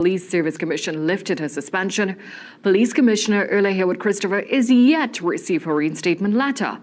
Police Service Commission lifted her suspension. Police Commissioner Erla Haywood-Christopher is yet to receive her reinstatement letter.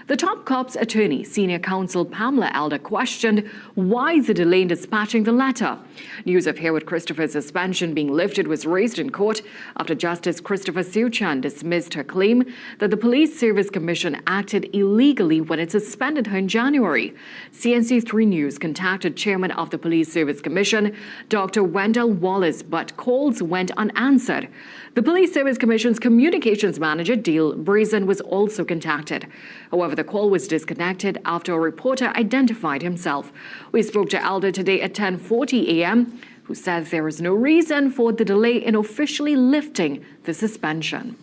The top cop's attorney, senior counsel Pamela Elder, questioned why the delay in dispatching the letter. News of Haywood-Christopher's suspension being lifted was raised in court after Justice Christopher Suchan dismissed her claim that the Police Service Commission acted illegally when it suspended her in January. CNC3 News contacted Chairman of the Police Service Commission, Dr. Wendell Wallace, but calls went unanswered. The Police Service Commission's communications manager, Dale Brazen, was also contacted. However, the call was disconnected after a reporter identified himself. We spoke to Elder today at 10:40 a.m., who says there is no reason for the delay in officially lifting the suspension.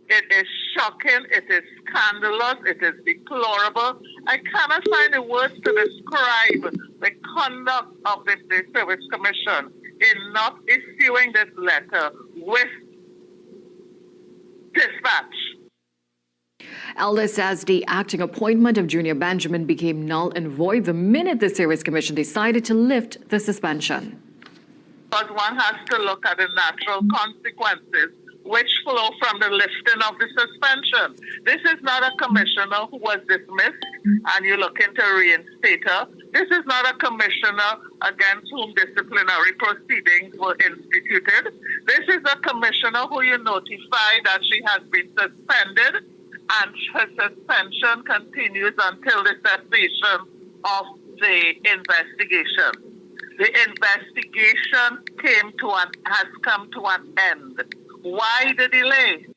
It is shocking, it is scandalous, it is deplorable. I cannot find the words to describe the conduct of the Service Commission in not issuing this letter with dispatch. Elder says the acting appointment of Junior Benjamin became null and void the minute the Service Commission decided to lift the suspension. But one has to look at the natural consequences which flow from the lifting of the suspension. This is not a commissioner who was dismissed and you're looking to reinstate her. This is not a commissioner against whom disciplinary proceedings were instituted. This is a commissioner who you notify that she has been suspended, and her suspension continues until the cessation of the investigation. The investigation has come to an end. Why the delay?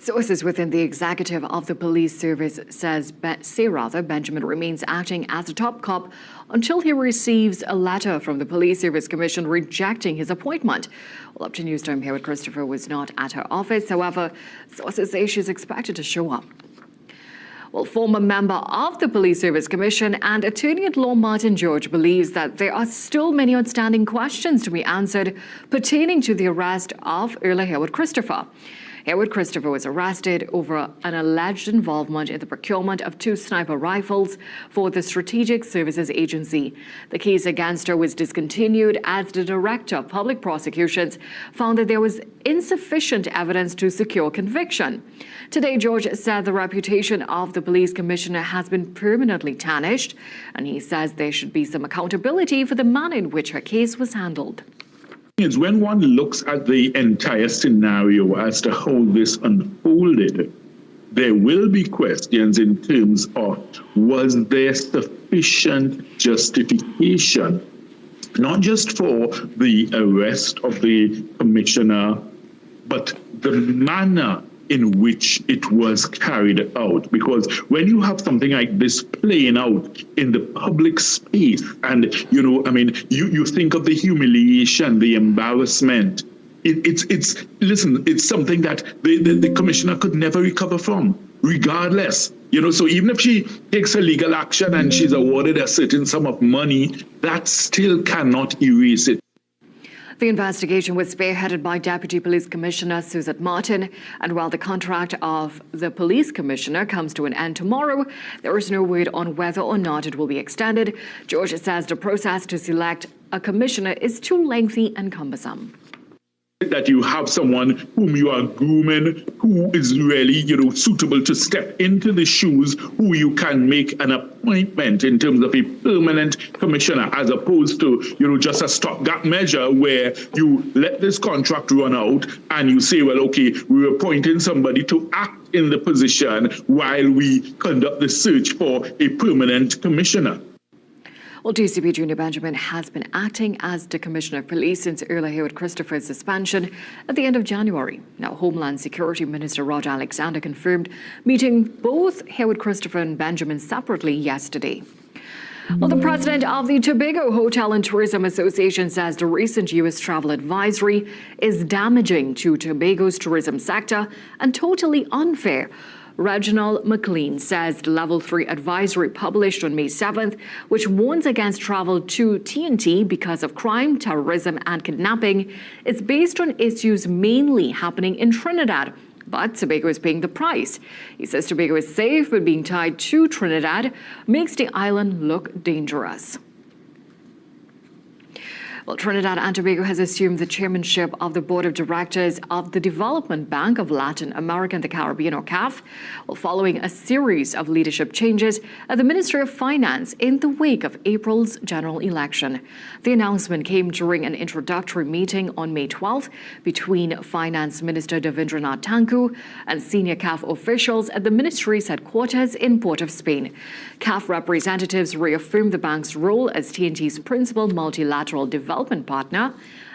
Sources within the executive of the police service say Benjamin remains acting as a top cop until he receives a letter from the Police Service Commission rejecting his appointment. Well, up to News Time, Haywood-Christopher was not at her office. However, sources say she's expected to show up. Well, former member of the Police Service Commission and attorney-at-law Martin George believes that there are still many outstanding questions to be answered pertaining to the arrest of Erla Haywood-Christopher. Haywood-Christopher was arrested over an alleged involvement in the procurement of 2 sniper rifles for the Strategic Services Agency. The case against her was discontinued as the Director of Public Prosecutions found that there was insufficient evidence to secure conviction. Today, George said the reputation of the police commissioner has been permanently tarnished, and he says there should be some accountability for the manner in which her case was handled. Is when one looks at the entire scenario as to how this unfolded, there will be questions in terms of was there sufficient justification, not just for the arrest of the commissioner, but the manner in which it was carried out. Because when you have something like this playing out in the public space, and you think of the humiliation, the embarrassment, it's something that the commissioner could never recover from, regardless. So even if she takes a legal action and she's awarded a certain sum of money, that still cannot erase it. The investigation was spearheaded by Deputy Police Commissioner Suzette Martin, and while the contract of the Police Commissioner comes to an end tomorrow, there is no word on whether or not it will be extended. George says the process to select a commissioner is too lengthy and cumbersome. That you have someone whom you are grooming, who is really, suitable to step into the shoes, who you can make an appointment in terms of a permanent commissioner, as opposed to, just a stopgap measure where you let this contract run out and you say, well, okay, we're appointing somebody to act in the position while we conduct the search for a permanent commissioner. Well, DCP Junior Benjamin has been acting as the Commissioner of Police since Erla Haywood-Christopher's suspension at the end of January. Now, Homeland Security Minister Roger Alexander confirmed meeting both Haywood-Christopher and Benjamin separately yesterday. Well, the president of the Tobago Hotel and Tourism Association says the recent U.S. travel advisory is damaging to Tobago's tourism sector and totally unfair. Reginald McLean says the Level 3 advisory published on May 7th, which warns against travel to TNT because of crime, terrorism and kidnapping, is based on issues mainly happening in Trinidad. But Tobago is paying the price. He says Tobago is safe, but being tied to Trinidad makes the island look dangerous. Well, Trinidad and Tobago has assumed the chairmanship of the board of directors of the Development Bank of Latin America and the Caribbean, or CAF, well, following a series of leadership changes at the Ministry of Finance in the wake of April's general election. The announcement came during an introductory meeting on May 12th between Finance Minister Devindranath Tanku and senior CAF officials at the ministry's headquarters in Port of Spain. CAF representatives reaffirmed the bank's role as TNT's principal multilateral development partner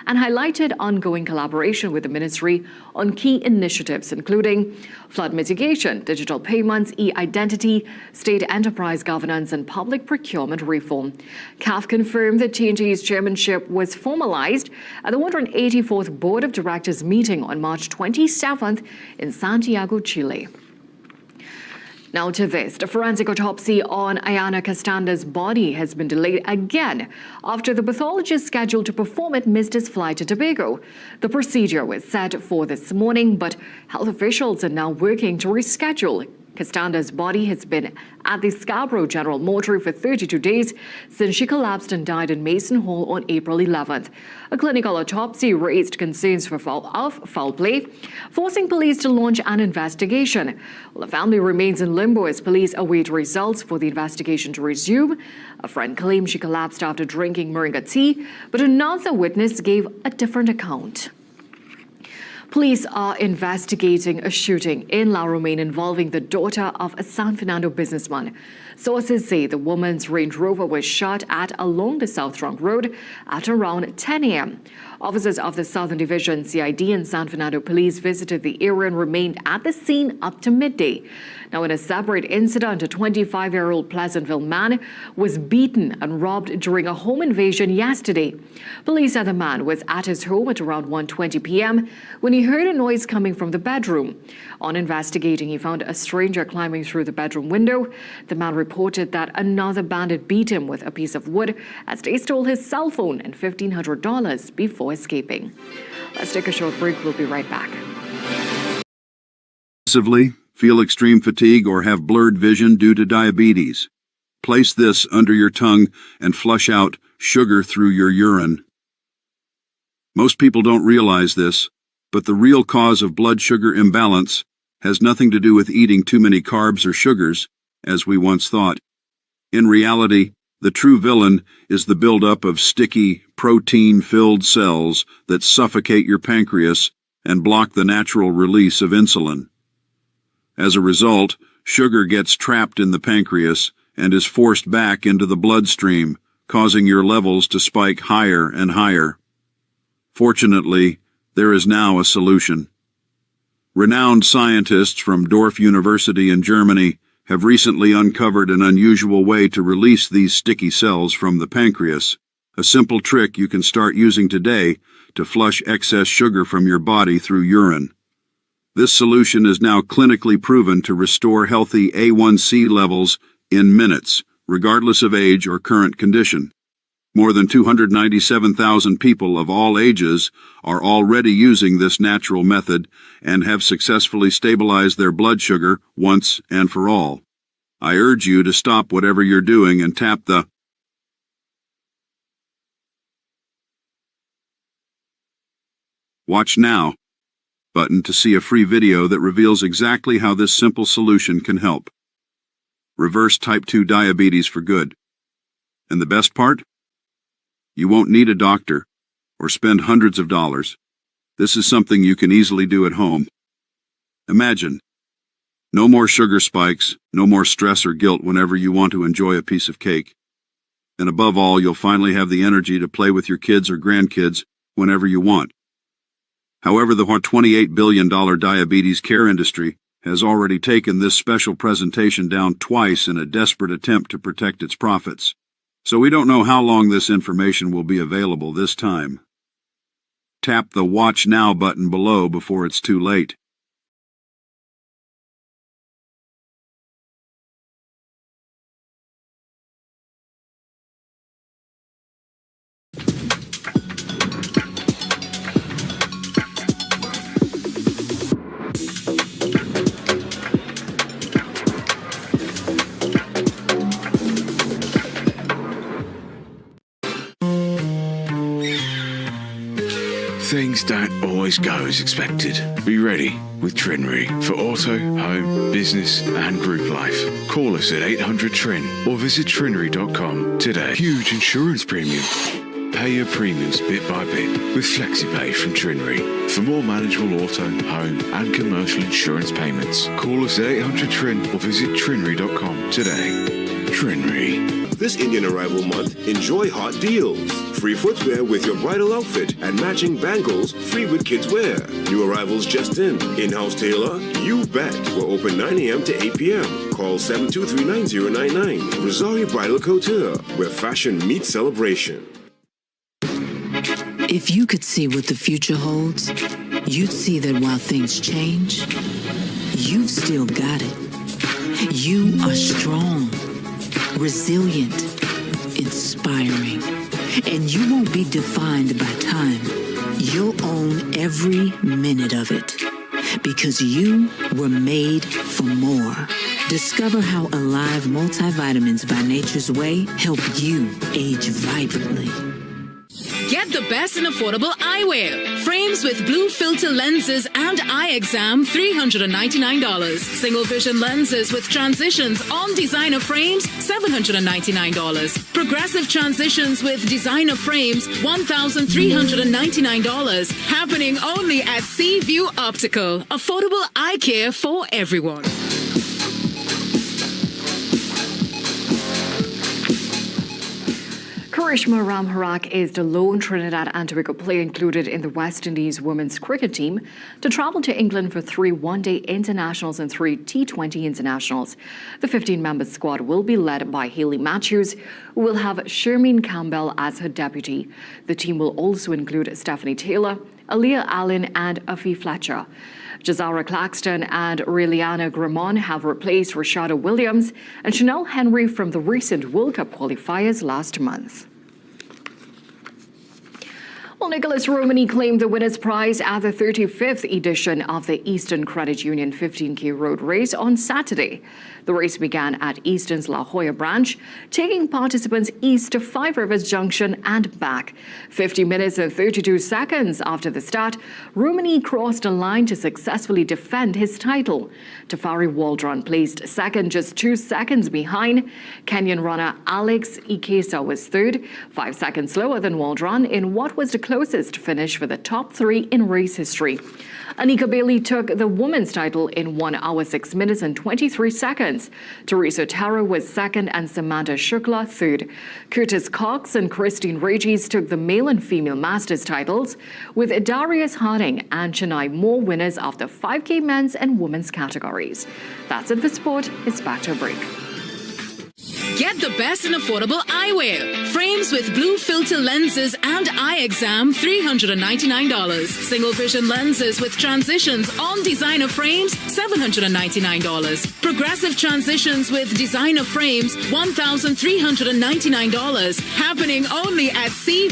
and highlighted ongoing collaboration with the ministry on key initiatives, including flood mitigation, digital payments, e-identity, state enterprise governance, and public procurement reform. CAF confirmed that TNT's chairmanship was formalized at the 184th Board of Directors meeting on March 27th in Santiago, Chile. Now to this. The forensic autopsy on Ayana Castanda's body has been delayed again after the pathologist scheduled to perform it missed his flight to Tobago. The procedure was set for this morning, but health officials are now working to reschedule. Castanda's body has been at the Scarborough General Mortuary for 32 days since she collapsed and died in Mason Hall on April 11th. A clinical autopsy raised concerns of foul play, forcing police to launch an investigation. Well, the family remains in limbo as police await results for the investigation to resume. A friend claimed she collapsed after drinking moringa tea, but another witness gave a different account. Police are investigating a shooting in La Romaine involving the daughter of a San Fernando businessman. Sources say the woman's Range Rover was shot at along the South Trunk Road at around 10 a.m. Officers of the Southern Division CID and San Fernando Police visited the area and remained at the scene up to midday. Now, in a separate incident, a 25-year-old Pleasantville man was beaten and robbed during a home invasion yesterday. Police said the man was at his home at around 1:20 p.m. when he heard a noise coming from the bedroom. On investigating, he found a stranger climbing through the bedroom window. The man reported that another bandit beat him with a piece of wood as they stole his cell phone and $1,500 before escaping. Let's take a short break. We'll be right back. Feel extreme fatigue, or have blurred vision due to diabetes. Place this under your tongue and flush out sugar through your urine. Most people don't realize this, but the real cause of blood sugar imbalance has nothing to do with eating too many carbs or sugars, as we once thought. In reality, the true villain is the buildup of sticky, protein-filled cells that suffocate your pancreas and block the natural release of insulin. As a result, sugar gets trapped in the pancreas and is forced back into the bloodstream, causing your levels to spike higher and higher. Fortunately, there is now a solution. Renowned scientists from Dorf University in Germany have recently uncovered an unusual way to release these sticky cells from the pancreas, a simple trick you can start using today to flush excess sugar from your body through urine. This solution is now clinically proven to restore healthy A1C levels in minutes, regardless of age or current condition. More than 297,000 people of all ages are already using this natural method and have successfully stabilized their blood sugar once and for all. I urge you to stop whatever you're doing and tap the Watch Now button to see a free video that reveals exactly how this simple solution can help. Reverse type 2 diabetes for good. And the best part? You won't need a doctor or spend hundreds of dollars. This is something you can easily do at home. Imagine. No more sugar spikes, no more stress or guilt whenever you want to enjoy a piece of cake. And above all, you'll finally have the energy to play with your kids or grandkids whenever you want. However, the $28 billion diabetes care industry has already taken this special presentation down twice in a desperate attempt to protect its profits. So we don't know how long this information will be available this time. Tap the Watch Now button below before it's too late. things don't always go as expected. Be ready with Trinry for auto, home, business and group life. Call us at 800-TRIN or visit trinry.com today. Huge insurance premium. Pay your premiums bit by bit with FlexiPay from Trinry. For more manageable auto, home and commercial insurance payments, call us at 800-TRIN or visit trinry.com today. Trinry. This Indian Arrival Month, enjoy hot deals. Free footwear with your bridal outfit and matching bangles free with kids wear. New arrivals just in. In-house tailor? You bet. We're open 9 a.m. to 8 p.m. Call 723-9099. Rosario Bridal Couture, where fashion meets celebration. If you could see what the future holds, you'd see that while things change, you've still got it. You are strong, resilient, inspiring, and you won't be defined by time. You'll own every minute of it because you were made for more. Discover how Alive multivitamins by Nature's Way help you age vibrantly. Get the best in affordable eyewear. Frames with blue filter lenses and eye exam, $399. Single vision lenses with transitions on designer frames, $799. Progressive transitions with designer frames, $1,399. Happening only at Seaview Optical. Affordable eye care for everyone. Karishma Ramharak is the lone Trinidad and Tobago player included in the West Indies women's cricket team to travel to England for 3 one-day internationals and 3 T20 internationals. The 15-member squad will be led by Hayley Matthews, who will have Shermeen Campbell as her deputy. The team will also include Stephanie Taylor, Aaliyah Allen and Afi Fletcher. Jazara Claxton and Aureliana Gramont have replaced Rashada Williams and Chanel Henry from the recent World Cup qualifiers last month. Well, Nicholas Romany claimed the winner's prize at the 35th edition of the Eastern Credit Union 15K road race on Saturday. The race began at Eastern's La Jolla branch, taking participants east to Five Rivers Junction and back. 50 minutes and 32 seconds after the start, Romany crossed a line to successfully defend his title. Tafari Waldron placed second, just 2 seconds behind. Kenyan runner Alex Ikesa was third, 5 seconds slower than Waldron in what was the closest finish for the top 3 in race history. Anika Bailey took the women's title in 1 hour, 6 minutes and 23 seconds. Teresa Tara was second and Samantha Shukla third. Curtis Cox and Christine Regis took the male and female masters titles, with Darius Harding and Chennai Moore winners of the 5K men's and women's categories. That's it for sport. It's back to a break. Get the best in affordable eyewear. Frames with blue filter lenses and eye exam, $399. Single vision lenses with transitions on designer frames, $799. Progressive transitions with designer frames, $1,399. Happening only at CV.